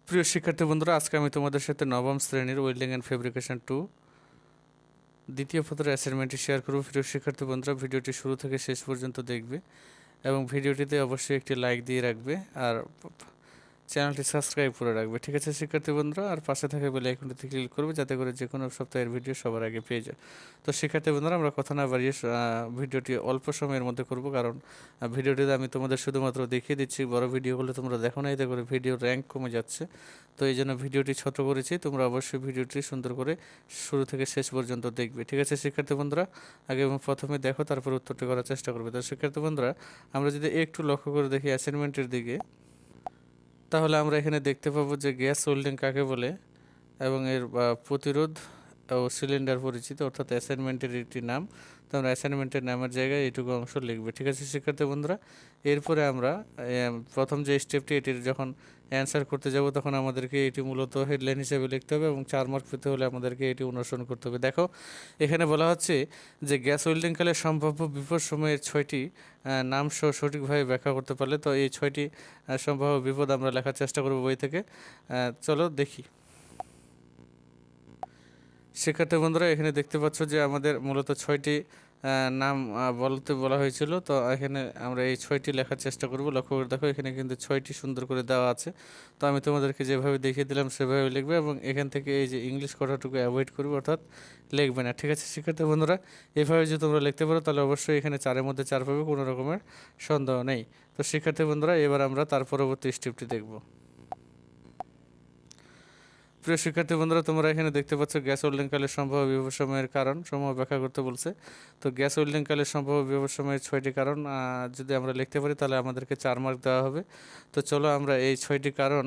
প্রিয় শিক্ষার্থী বন্ধুরা, আজকে আমি তোমাদের সাথে নবম শ্রেণীর ওয়েল্ডিং অ্যান্ড ফেব্রিকেশন 2 দ্বিতীয় পত্রের অ্যাসাইনমেন্টটি শেয়ার করব। প্রিয় শিক্ষার্থী বন্ধুরা, ভিডিওটি শুরু থেকে শেষ পর্যন্ত দেখবে এবং ভিডিওটিতে অবশ্যই একটি লাইক দিয়ে রাখবে আর চ্যানেলটি সাবস্ক্রাইব করে রাখবে। ঠিক আছে শিক্ষার্থী বন্ধুরা, আর পাশে থাকা বেল আইকনটিতে ক্লিক করবে যাতে করে যে কোনো সপ্তাহের ভিডিও সবার আগে পেয়ে যায়। তো শিক্ষার্থী বন্ধুরা, আমরা কথা না বাড়িয়ে ভিডিওটি অল্প সময়ের মধ্যে করব, কারণ ভিডিওটিতে আমি তোমাদের শুধুমাত্র দেখিয়ে দিচ্ছি। বড় ভিডিওগুলো তোমরা দেখো না, এতে করে ভিডিওর র্যাঙ্ক কমে যাচ্ছে। তো এই জন্য ভিডিওটি ছোট করেছি। তোমরা অবশ্যই ভিডিওটি সুন্দর করে শুরু থেকে শেষ পর্যন্ত দেখবে। ঠিক আছে শিক্ষার্থী বন্ধুরা, আগে এবং প্রথমে দেখো, তারপর উত্তরটি করার চেষ্টা করবে। তো শিক্ষার্থী বন্ধুরা, আমরা যদি একটু লক্ষ্য করে দেখি অ্যাসাইনমেন্টের দিকে, তাহলে আমরা এখানে দেখতে পাবো যে গ্যাস ওয়েল্ডিং কাকে বলে এবং এর প্রতিরোধ ও সিলিন্ডার পরিচিত, অর্থাৎ অ্যাসাইনমেন্টের একটি নাম। তো আমরা অ্যাসাইনমেন্টের নামের জায়গায় এইটুকু অংশ লিখবে। ঠিক আছে শিক্ষার্থী বন্ধুরা, এরপরে আমরা প্রথম যে স্টেপটি, এটির যখন অ্যান্সার করতে যাব তখন আমাদেরকে এটি মূলত হেডলাইন হিসেবে লিখতে হবে এবং 4 মার্ক পেতে হলে আমাদেরকে এটি অনুসরণ করতে হবে। দেখো এখানে বলা হচ্ছে যে গ্যাস ওয়েল্ডিংকালে সম্ভাব্য বিপদ সময়ের 6টি নাম সহ সঠিকভাবে ব্যাখ্যা করতে পারলে, তো এই 6টি সম্ভাব্য বিপদ আমরা লেখার চেষ্টা করব বই থেকে। চলো দেখি। শিক্ষার্থী বন্ধুরা, এখানে দেখতে পাচ্ছ যে আমাদের মূলত 6টি নাম বলতে বলা হয়েছিল। তো এখানে আমরা এই 6টি লেখার চেষ্টা করব। লক্ষ্য করে দেখো, এখানে কিন্তু 6টি সুন্দর করে দেওয়া আছে। তো আমি তোমাদেরকে যেভাবে দেখিয়ে দিলাম সেভাবে লিখবে এবং এখান থেকে এই যে ইংলিশ কথাটুকু অ্যাভয়েড করবে, অর্থাৎ লিখবে না। ঠিক আছে শিক্ষার্থী বন্ধুরা, এভাবে যদি তোমরা লিখতে পারো তাহলে অবশ্যই এখানে 4-এর মধ্যে 4 পাবে, কোনো রকমের সন্দেহ নেই। তো শিক্ষার্থী বন্ধুরা, এবার আমরা তার পরবর্তী স্টেপটি দেখব। প্রিয় শিক্ষার্থী বন্ধুরা, তোমরা এখানে দেখতে পাচ্ছ গ্যাস ওয়েল্ডিংকালের সম্ভাব্য বিপদ সময়ের কারণ সমূহ ব্যাখ্যা করতে বলছে। তো গ্যাস ওয়েল্ডিংকালের সম্ভাব্য বিপদ সময়ের 6টি কারণ যদি আমরা লিখতে পারি তাহলে আমাদেরকে 4 মার্ক দেওয়া হবে। তো চলো আমরা এই 6টি কারণ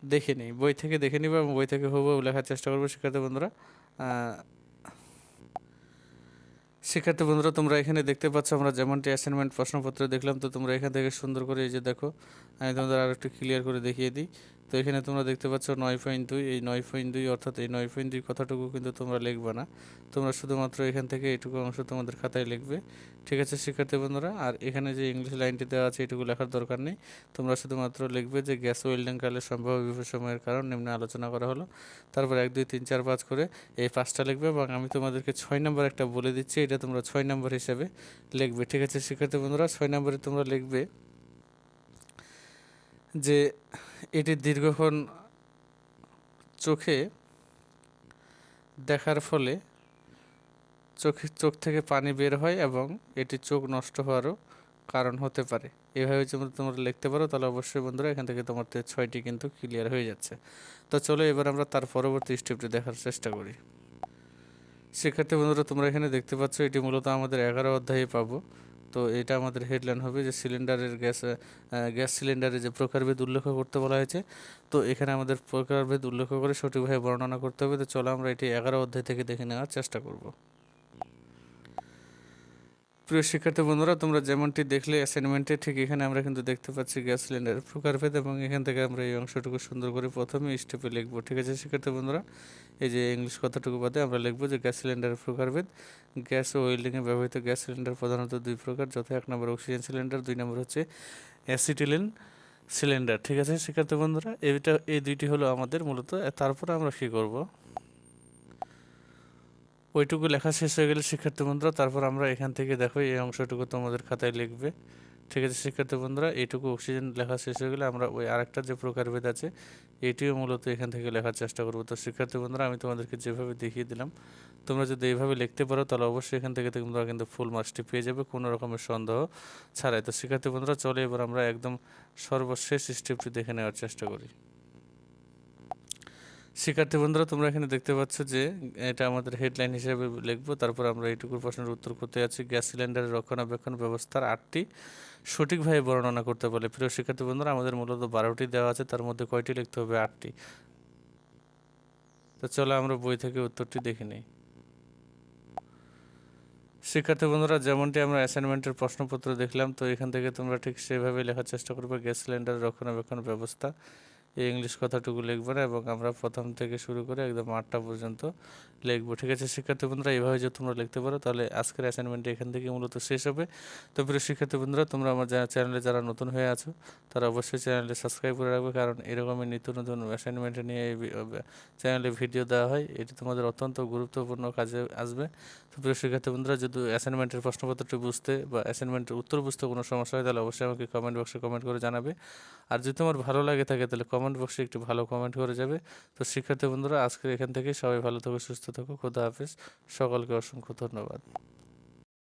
দেখে নিই, বই থেকে দেখে নিব এবং বই থেকে হুবহু লেখার চেষ্টা করবো। শিক্ষার্থী বন্ধুরা, তোমরা এখানে দেখতে পাচ্ছ আমরা যেমনটি অ্যাসাইনমেন্ট প্রশ্নপত্র দেখলাম, তো তোমরা এখান থেকে সুন্দর করে এই যে দেখো, আমি তোমাদের আরও একটু ক্লিয়ার করে দেখিয়ে দিই। তো এখানে তোমরা দেখতে পাচ্ছ 9.2, এই 9.2 অর্থাৎ এই 9.2 কথাটুকু কিন্তু তোমরা লিখবে না, তোমরা শুধুমাত্র এখান থেকে এইটুকু অংশ তোমাদের খাতায় লিখবে। ঠিক আছে শিক্ষার্থী বন্ধুরা, আর এখানে যে ইংলিশ লাইনটি দেওয়া আছে এটুকু লেখার দরকার নেই, তোমরা শুধুমাত্র লিখবে যে গ্যাস ওয়েল্ডিং কালে সম্ভাব্য বিপদ সময়ের কারণ নিম্নে আলোচনা করা হলো। তারপর 1 2 3 4 5 করে এই 5টা লিখবে এবং আমি তোমাদেরকে 6 নম্বর একটা বলে দিচ্ছি, এটা তোমরা 6 নম্বর হিসেবে লিখবে। ঠিক আছে শিক্ষার্থী বন্ধুরা, 6 নম্বরে তোমরা লিখবে যে এটি দীর্ঘক্ষণ চোখে দেখার ফলে চোখ থেকে পানি বের হয় এবং এটি চোখ নষ্ট হওয়ারও কারণ হতে পারে। এভাবে যদি তোমরা লিখতে পারো তাহলে অবশ্যই বন্ধুরা এখান থেকে তোমাদের 6টি কিন্তু ক্লিয়ার হয়ে যাচ্ছে। তো চলো এবার আমরা তার পরবর্তী স্টেপটি দেখার চেষ্টা করি। শিক্ষার্থী বন্ধুরা, তোমরা এখানে দেখতে পাচ্ছ এটি মূলত আমাদের 11 অধ্যায়ে পাবো। তো এটা আমাদের হেডলাইন হবে যে সিলিন্ডারের গ্যাস সিলিন্ডারের যে প্রকারভেদ উল্লেখ করতে বলা হয়েছে। তো এখানে আমাদের প্রকারভেদ উল্লেখ করে সঠিকভাবে বর্ণনা করতে হবে। তো চলো আমরা এটি 11 অধ্যায় থেকে দেখে নেওয়ার চেষ্টা করব। প্রিয় শিক্ষার্থী বন্ধুরা, তোমরা যেমনটি দেখলে অ্যাসাইনমেন্টে, ঠিক এখানে আমরা কিন্তু দেখতে পাচ্ছি গ্যাস সিলিন্ডারের প্রকারভেদ এবং এখান থেকে আমরা এই অংশটুকু সুন্দর করে প্রথমে স্টেপে লিখব। ঠিক আছে শিক্ষার্থী বন্ধুরা, এই যে ইংলিশ কথাটুকু বাদে আমরা লিখব যে গ্যাস সিলিন্ডারের প্রকারভেদ। গ্যাস ও ওয়েল্ডিংয়ে ব্যবহৃত গ্যাস সিলিন্ডার প্রধানত 2 প্রকার, যথা 1 নম্বর অক্সিজেন সিলিন্ডার, 2 নম্বর হচ্ছে অ্যাসিটিলিন সিলিন্ডার। ঠিক আছে শিক্ষার্থী বন্ধুরা, এই দুইটি হলো আমাদের মূলত। তারপরে আমরা কী করব, ওইটুকু লেখা শেষ হয়ে গেলে শিক্ষার্থী বন্ধুরা, তারপর আমরা এখান থেকে দেখো এই অংশটুকু তোমাদের খাতায় লিখবে। ঠিক আছে শিক্ষার্থী বন্ধুরা, এইটুকু অক্সিজেন লেখা শেষ হয়ে গেলে আমরা ওই আরেকটা যে প্রকারভেদ আছে এটিও মূলত এখান থেকে লেখার চেষ্টা করব। তো শিক্ষার্থী বন্ধুরা, আমি তোমাদেরকে যেভাবে দেখিয়ে দিলাম, তোমরা যদি এইভাবে লিখতে পারো তাহলে অবশ্যই এখান থেকে তোমরা কিন্তু ফুল মার্কসটি পেয়ে যাবে কোনো রকমের সন্দেহ ছাড়াই। তো শিক্ষার্থী বন্ধুরা, চলে এবার আমরা একদম সর্বশেষ স্টেপটি দেখে নেওয়ার চেষ্টা করি। শিক্ষার্থী বন্ধুরা, তোমরা এখানে দেখতে পাচ্ছ যে এটা আমাদের হেডলাইন হিসেবে লিখবো। তারপর আমরা এইটুকুর প্রশ্নের উত্তর করতে যাচ্ছি, গ্যাস সিলিন্ডারের রক্ষণাবেক্ষণ ব্যবস্থার 8টি সঠিকভাবে বর্ণনা করতে বলে। প্রিয় শিক্ষার্থী বন্ধুরা, আমাদের মূলত 12টি দেওয়া আছে, তার মধ্যে কয়টি লিখতে হবে, 8টি। তো চলো আমরা বই থেকে উত্তরটি দেখে নিই। শিক্ষার্থী বন্ধুরা, যেমনটি আমরা অ্যাসাইনমেন্টের প্রশ্নপত্র দেখলাম, তো এখান থেকে তোমরা ঠিক সেভাবে লেখার চেষ্টা করবে গ্যাস সিলিন্ডারের রক্ষণাবেক্ষণ ব্যবস্থা। এই ইংলিশ কথাটুকু লিখবে না এবং আমরা প্রথম থেকে শুরু করে একদম 8টা পর্যন্ত লিখবো। ঠিক আছে শিক্ষার্থী বন্ধুরা, এইভাবে যদি তোমরা লিখতে পারো তাহলে আজকের অ্যাসাইনমেন্টটি এখান থেকে মূলত শেষ হবে। তো প্রিয় শিক্ষার্থী বন্ধুরা, তোমরা আমার চ্যানেলে যারা নতুন হয়ে আছো তারা অবশ্যই চ্যানেলটি সাবস্ক্রাইব করে রাখবে, কারণ এরকমই নিত্য নতুন অ্যাসাইনমেন্ট নিয়ে এই চ্যানেলে ভিডিও দেওয়া হয়। এটি তোমাদের অত্যন্ত গুরুত্বপূর্ণ কাজে আসবে। তো প্রিয় শিক্ষার্থী বন্ধুরা, যদি অ্যাসাইনমেন্টের প্রশ্নপত্রটি বুঝতে বা অ্যাসাইনমেন্টের উত্তর বুঝতে কোনো সমস্যা হয় তাহলে অবশ্যই আমাকে কমেন্ট বক্সে কমেন্ট করে জানাবে। আর যদি তোমার ভালো লাগে থাকে তাহলে কমেন্ট বক্সে একটু ভালো কমেন্ট করে যাবে। তো শিক্ষার্থী বন্ধুরা, আজকে এখান থেকে সবাই ভালো থাকো, সুস্থ থাকো, খোদা হাফেজ, সকলকে অসংখ্য ধন্যবাদ।